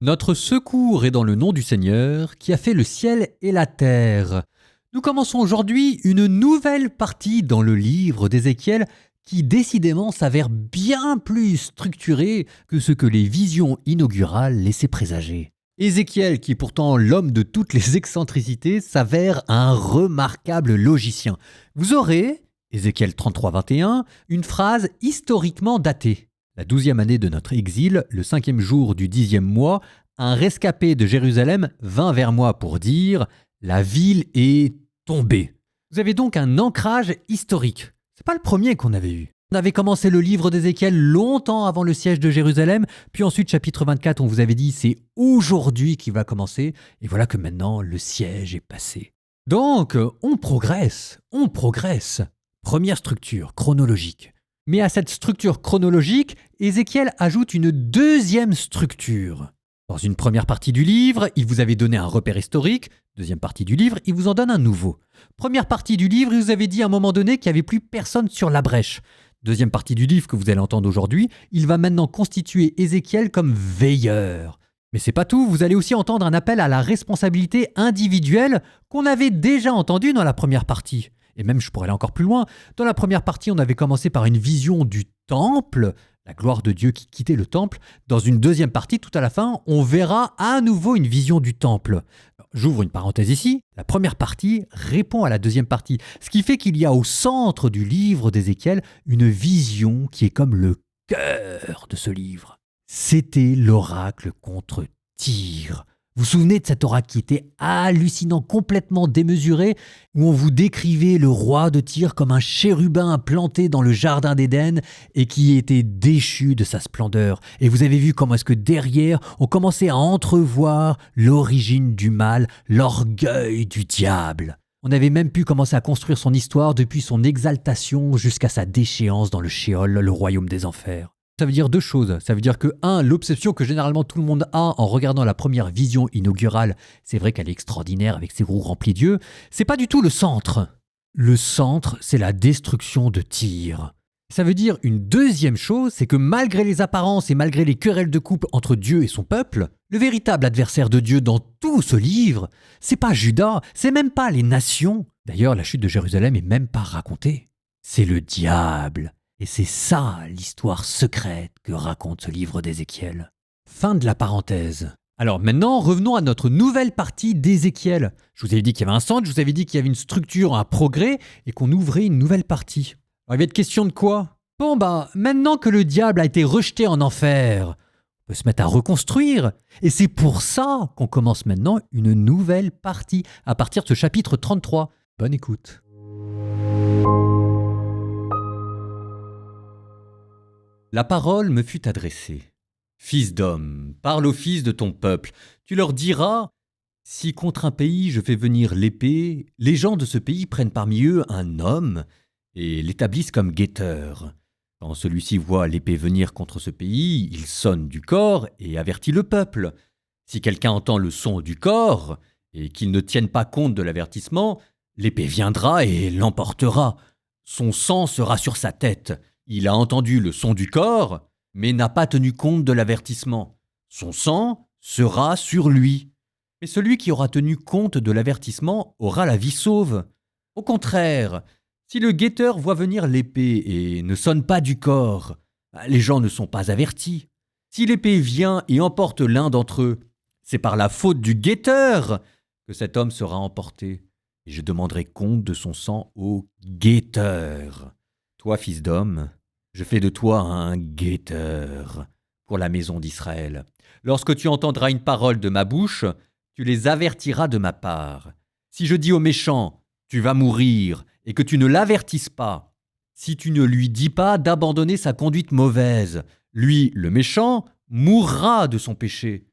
Notre secours est dans le nom du Seigneur qui a fait le ciel et la terre. Nous commençons aujourd'hui une nouvelle partie dans le livre d'Ézéchiel qui décidément s'avère bien plus structurée que ce que les visions inaugurales laissaient présager. Ézéchiel, qui est pourtant l'homme de toutes les excentricités, s'avère un remarquable logicien. Vous aurez, Ézéchiel 33-21, une phrase historiquement datée. La 12e année de notre exil, le 5e jour du 10e mois, un rescapé de Jérusalem vint vers moi pour dire « La ville est tombée ». Vous avez donc un ancrage historique. C'est pas le premier qu'on avait eu. On avait commencé le livre d'Ézéchiel longtemps avant le siège de Jérusalem, puis ensuite chapitre 24, on vous avait dit c'est aujourd'hui qu'il va commencer, et voilà que maintenant le siège est passé. Donc on progresse. Première structure chronologique. Mais à cette structure chronologique, Ézéchiel ajoute une deuxième structure. Dans une première partie du livre, il vous avait donné un repère historique. Deuxième partie du livre, il vous en donne un nouveau. Première partie du livre, il vous avait dit à un moment donné qu'il n'y avait plus personne sur la brèche. Deuxième partie du livre que vous allez entendre aujourd'hui, il va maintenant constituer Ézéchiel comme veilleur. Mais c'est pas tout, vous allez aussi entendre un appel à la responsabilité individuelle qu'on avait déjà entendu dans la première partie. Et même, je pourrais aller encore plus loin. Dans la première partie, on avait commencé par une vision du temple, la gloire de Dieu qui quittait le temple. Dans une deuxième partie, tout à la fin, on verra à nouveau une vision du temple. J'ouvre une parenthèse ici. La première partie répond à la deuxième partie. Ce qui fait qu'il y a au centre du livre d'Ézéchiel une vision qui est comme le cœur de ce livre. C'était l'oracle contre Tyr. Vous vous souvenez de cet oracle qui était hallucinant, complètement démesuré, où on vous décrivait le roi de Tyr comme un chérubin planté dans le jardin d'Éden et qui était déchu de sa splendeur. Et vous avez vu comment est-ce que derrière, on commençait à entrevoir l'origine du mal, l'orgueil du diable. On avait même pu commencer à construire son histoire depuis son exaltation jusqu'à sa déchéance dans le Sheol, le royaume des enfers. Ça veut dire deux choses. Ça veut dire que, l'obsession que généralement tout le monde a en regardant la première vision inaugurale, c'est vrai qu'elle est extraordinaire avec ses roues remplies d'yeux, c'est pas du tout le centre. Le centre, c'est la destruction de Tyr. Ça veut dire une deuxième chose, c'est que malgré les apparences et malgré les querelles de couple entre Dieu et son peuple, le véritable adversaire de Dieu dans tout ce livre, c'est pas Juda, c'est même pas les nations. D'ailleurs, la chute de Jérusalem est même pas racontée. C'est le diable. Et c'est ça l'histoire secrète que raconte ce livre d'Ézéchiel. Fin de la parenthèse. Alors maintenant, revenons à notre nouvelle partie d'Ézéchiel. Je vous avais dit qu'il y avait un centre, je vous avais dit qu'il y avait une structure, un progrès, et qu'on ouvrait une nouvelle partie. Alors il va être question de quoi ? Bon maintenant que le diable a été rejeté en enfer, on peut se mettre à reconstruire. Et c'est pour ça qu'on commence maintenant une nouvelle partie, à partir de ce chapitre 33. Bonne écoute. La parole me fut adressée. Fils d'homme, parle aux fils de ton peuple. Tu leur diras, si contre un pays je fais venir l'épée, les gens de ce pays prennent parmi eux un homme et l'établissent comme guetteur. Quand celui-ci voit l'épée venir contre ce pays, il sonne du cor et avertit le peuple. Si quelqu'un entend le son du cor et qu'il ne tienne pas compte de l'avertissement, l'épée viendra et l'emportera. Son sang sera sur sa tête. Il a entendu le son du cor, mais n'a pas tenu compte de l'avertissement. Son sang sera sur lui. Mais celui qui aura tenu compte de l'avertissement aura la vie sauve. Au contraire, si le guetteur voit venir l'épée et ne sonne pas du cor, les gens ne sont pas avertis. Si l'épée vient et emporte l'un d'entre eux, c'est par la faute du guetteur que cet homme sera emporté. Et je demanderai compte de son sang au guetteur. Toi, fils d'homme, je fais de toi un guetteur pour la maison d'Israël. Lorsque tu entendras une parole de ma bouche, tu les avertiras de ma part. Si je dis au méchant, tu vas mourir, et que tu ne l'avertisses pas, si tu ne lui dis pas d'abandonner sa conduite mauvaise, lui, le méchant, mourra de son péché.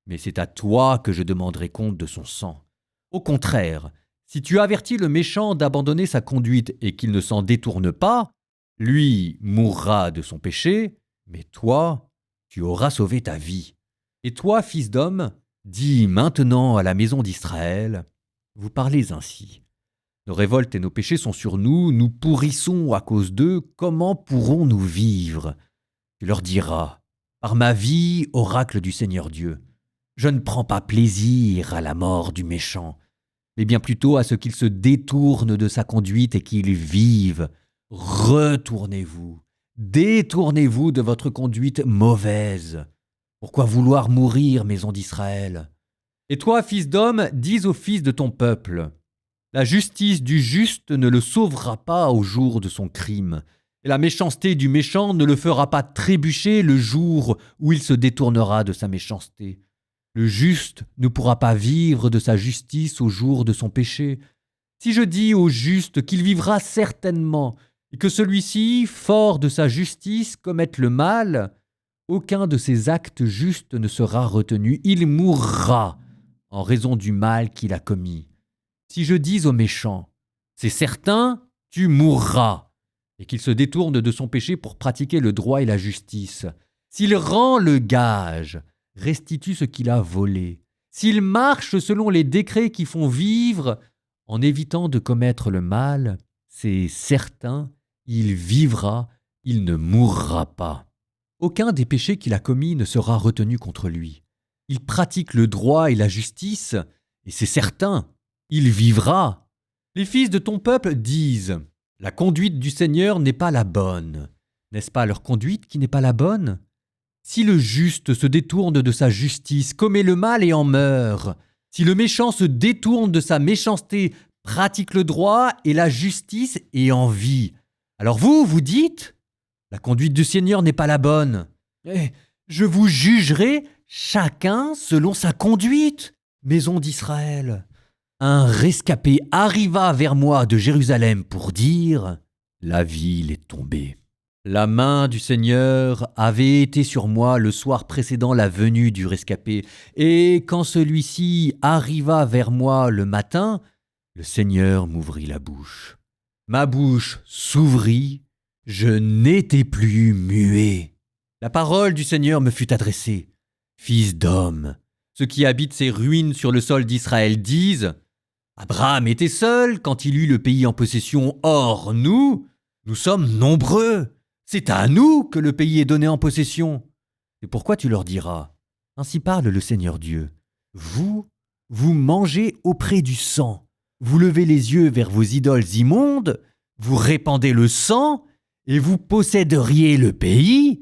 Mais c'est à toi que je demanderai compte de son sang. Au contraire, si tu avertis le méchant d'abandonner sa conduite et qu'il ne s'en détourne pas, lui mourra de son péché, mais toi, tu auras sauvé ta vie. Et toi, fils d'homme, dis maintenant à la maison d'Israël, vous parlez ainsi. Nos révoltes et nos péchés sont sur nous, nous pourrissons à cause d'eux, comment pourrons-nous vivre ? Tu leur diras, par ma vie, oracle du Seigneur Dieu, Je ne prends pas plaisir à la mort du méchant, mais bien plutôt à ce qu'il se détourne de sa conduite et qu'il vive. Retournez-vous, détournez-vous de votre conduite mauvaise. Pourquoi vouloir mourir, maison d'Israël? Et toi, fils d'homme, dis aux fils de ton peuple, la justice du juste ne le sauvera pas au jour de son crime, et la méchanceté du méchant ne le fera pas trébucher le jour où il se détournera de sa méchanceté. Le juste ne pourra pas vivre de sa justice au jour de son péché. Si je dis au juste qu'il vivra certainement, et que celui-ci, fort de sa justice, commette le mal, aucun de ses actes justes ne sera retenu, il mourra en raison du mal qu'il a commis. Si je dis au méchant, c'est certain, tu mourras, et qu'il se détourne de son péché pour pratiquer le droit et la justice, s'il rend le gage, restitue ce qu'il a volé, s'il marche selon les décrets qui font vivre, en évitant de commettre le mal, c'est certain, il vivra, il ne mourra pas. Aucun des péchés qu'il a commis ne sera retenu contre lui. Il pratique le droit et la justice, et c'est certain, il vivra. Les fils de ton peuple disent, la conduite du Seigneur n'est pas la bonne. N'est-ce pas leur conduite qui n'est pas la bonne? Si le juste se détourne de sa justice, commet le mal et en meurt, si le méchant se détourne de sa méchanceté, pratique le droit et la justice et en vit, alors vous dites, la conduite du Seigneur n'est pas la bonne. Et je vous jugerai chacun selon sa conduite, maison d'Israël. Un rescapé arriva vers moi de Jérusalem pour dire « La ville est tombée ». La main du Seigneur avait été sur moi le soir précédant la venue du rescapé, et quand celui-ci arriva vers moi le matin, le Seigneur m'ouvrit la bouche. Ma bouche s'ouvrit, je n'étais plus muet. La parole du Seigneur me fut adressée. Fils d'homme, ceux qui habitent ces ruines sur le sol d'Israël disent « Abraham était seul quand il eut le pays en possession, or nous sommes nombreux. C'est à nous que le pays est donné en possession. » Et pourquoi tu leur diras, ainsi parle le Seigneur Dieu, vous mangez auprès du sang, vous levez les yeux vers vos idoles immondes, vous répandez le sang, et vous posséderiez le pays,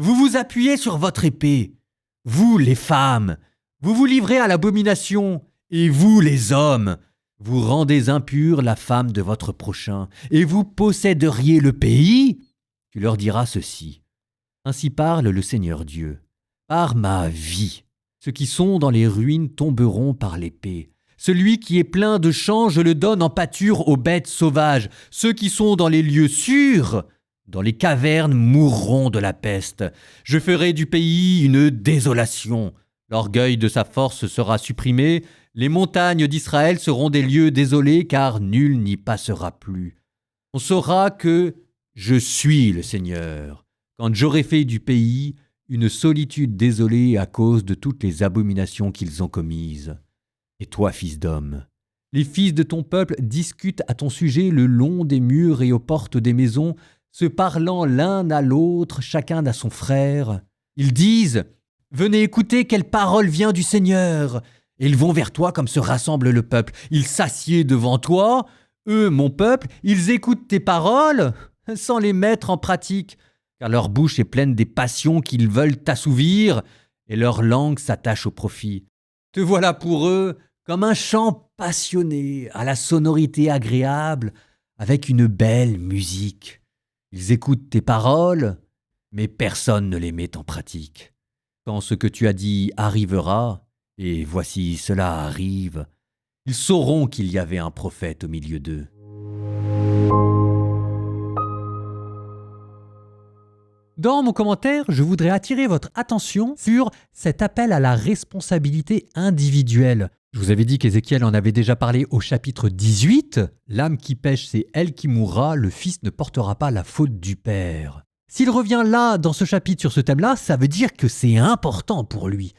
vous vous appuyez sur votre épée, vous les femmes, vous vous livrez à l'abomination, et vous les hommes, vous rendez impure la femme de votre prochain, et vous posséderiez le pays. Tu leur diras ceci. Ainsi parle le Seigneur Dieu. Par ma vie, ceux qui sont dans les ruines tomberont par l'épée. Celui qui est plein de champs, je le donne en pâture aux bêtes sauvages. Ceux qui sont dans les lieux sûrs, dans les cavernes, mourront de la peste. Je ferai du pays une désolation. L'orgueil de sa force sera supprimé. Les montagnes d'Israël seront des lieux désolés, car nul n'y passera plus. On saura que je suis le Seigneur, quand j'aurai fait du pays une solitude désolée à cause de toutes les abominations qu'ils ont commises. Et toi, fils d'homme, les fils de ton peuple discutent à ton sujet le long des murs et aux portes des maisons, se parlant l'un à l'autre, chacun à son frère. Ils disent « Venez écouter quelle parole vient du Seigneur !» Et ils vont vers toi comme se rassemble le peuple. Ils s'assiedent devant toi. Eux, mon peuple, ils écoutent tes paroles sans les mettre en pratique, car leur bouche est pleine des passions qu'ils veulent assouvir, et leur langue s'attache au profit. Te voilà pour eux comme un chant passionné, à la sonorité agréable, avec une belle musique. Ils écoutent tes paroles, mais personne ne les met en pratique. Quand ce que tu as dit arrivera, et voici cela arrive, ils sauront qu'il y avait un prophète au milieu d'eux. Dans mon commentaire, je voudrais attirer votre attention sur cet appel à la responsabilité individuelle. Je vous avais dit qu'Ézéchiel en avait déjà parlé au chapitre 18. L'âme qui pêche, c'est elle qui mourra, le fils ne portera pas la faute du père. S'il revient là, dans ce chapitre, sur ce thème-là, ça veut dire que c'est important pour lui.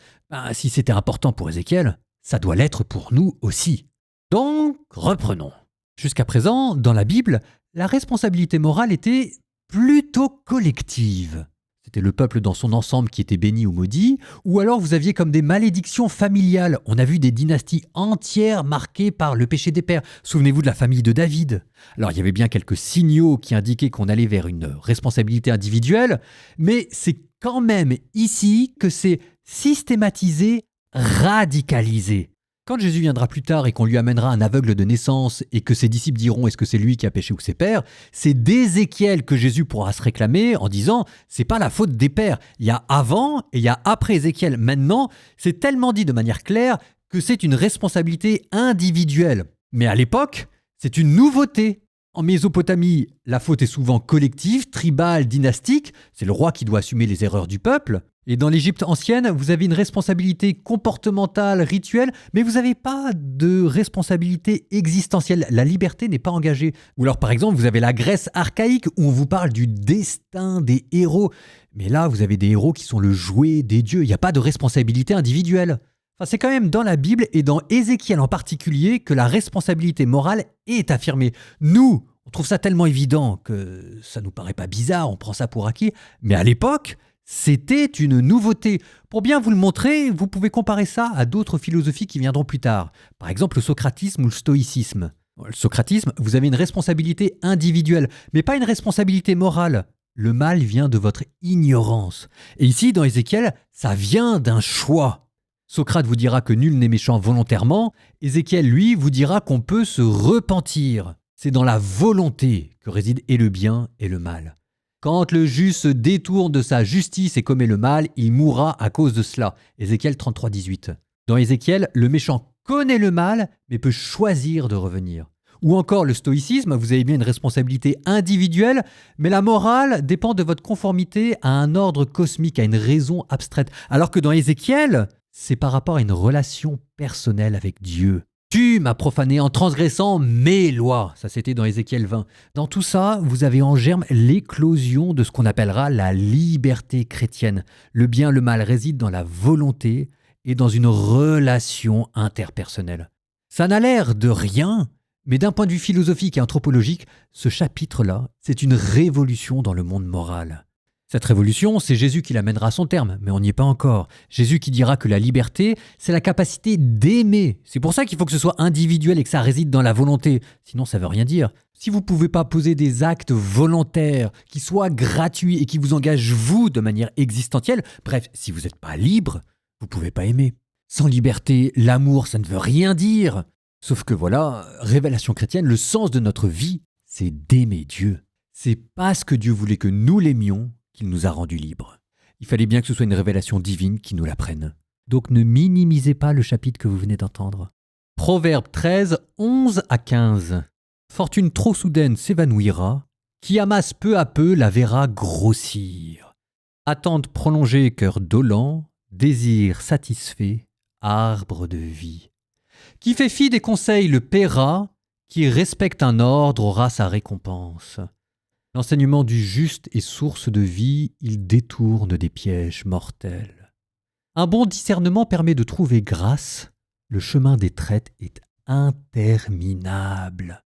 Si c'était important pour Ézéchiel, ça doit l'être pour nous aussi. Donc, reprenons. Jusqu'à présent, dans la Bible, la responsabilité morale était plutôt collective. c'était le peuple dans son ensemble qui était béni ou maudit, ou alors vous aviez comme des malédictions familiales. On a vu des dynasties entières marquées par le péché des pères. Souvenez-vous de la famille de David. Alors il y avait bien quelques signaux qui indiquaient qu'on allait vers une responsabilité individuelle, mais c'est quand même ici que c'est systématisé, radicalisé. Quand Jésus viendra plus tard et qu'on lui amènera un aveugle de naissance et que ses disciples diront est-ce que c'est lui qui a péché ou ses pères, c'est d'Ézéchiel que Jésus pourra se réclamer en disant c'est pas la faute des pères. Il y a avant et il y a après Ézéchiel. Maintenant, c'est tellement dit de manière claire que c'est une responsabilité individuelle. Mais à l'époque, c'est une nouveauté. En Mésopotamie, la faute est souvent collective, tribale, dynastique. C'est le roi qui doit assumer les erreurs du peuple. Et dans l'Égypte ancienne, vous avez une responsabilité comportementale, rituelle, mais vous n'avez pas de responsabilité existentielle. La liberté n'est pas engagée. Ou alors, par exemple, vous avez la Grèce archaïque où on vous parle du destin des héros. Mais là, vous avez des héros qui sont le jouet des dieux. Il n'y a pas de responsabilité individuelle. Enfin, c'est quand même dans la Bible et dans Ézéchiel en particulier que la responsabilité morale est affirmée. Nous, on trouve ça tellement évident que ça nous paraît pas bizarre, on prend ça pour acquis. Mais à l'époque, c'était une nouveauté. Pour bien vous le montrer, vous pouvez comparer ça à d'autres philosophies qui viendront plus tard. Par exemple, le socratisme ou le stoïcisme. Le socratisme, vous avez une responsabilité individuelle, mais pas une responsabilité morale. Le mal vient de votre ignorance. Et ici, dans Ézéchiel, ça vient d'un choix. Socrate vous dira que nul n'est méchant volontairement. Ézéchiel, lui, vous dira qu'on peut se repentir. C'est dans la volonté que réside et le bien et le mal. Quand le juste se détourne de sa justice et commet le mal, il mourra à cause de cela. Ézéchiel 33, 18. Dans Ézéchiel, le méchant connaît le mal, mais peut choisir de revenir. Ou encore le stoïcisme, vous avez bien une responsabilité individuelle, mais la morale dépend de votre conformité à un ordre cosmique, à une raison abstraite. Alors que dans Ézéchiel, c'est par rapport à une relation personnelle avec Dieu. Tu m'as profané en transgressant mes lois. Ça, c'était dans Ézéchiel 20. Dans tout ça, vous avez en germe l'éclosion de ce qu'on appellera la liberté chrétienne. Le bien, le mal résident dans la volonté et dans une relation interpersonnelle. Ça n'a l'air de rien, mais d'un point de vue philosophique et anthropologique, ce chapitre-là, c'est une révolution dans le monde moral. Cette révolution, c'est Jésus qui l'amènera à son terme, mais on n'y est pas encore. Jésus qui dira que la liberté, c'est la capacité d'aimer. C'est pour ça qu'il faut que ce soit individuel et que ça réside dans la volonté. Sinon, ça ne veut rien dire. Si vous ne pouvez pas poser des actes volontaires qui soient gratuits et qui vous engagent vous de manière existentielle, bref, si vous n'êtes pas libre, vous ne pouvez pas aimer. Sans liberté, l'amour, ça ne veut rien dire. Sauf que voilà, révélation chrétienne, le sens de notre vie, c'est d'aimer Dieu. C'est parce que Dieu voulait que nous l'aimions qu'il nous a rendus libres. Il fallait bien que ce soit une révélation divine qui nous l'apprenne. Donc ne minimisez pas le chapitre que vous venez d'entendre. Proverbe 13, 11 à 15. Fortune trop soudaine s'évanouira, qui amasse peu à peu la verra grossir. Attente prolongée, cœur dolent, désir satisfait, arbre de vie. Qui fait fi des conseils le paiera, qui respecte un ordre aura sa récompense. L'enseignement du juste est source de vie, il détourne des pièges mortels. Un bon discernement permet de trouver grâce, le chemin des traites est interminable.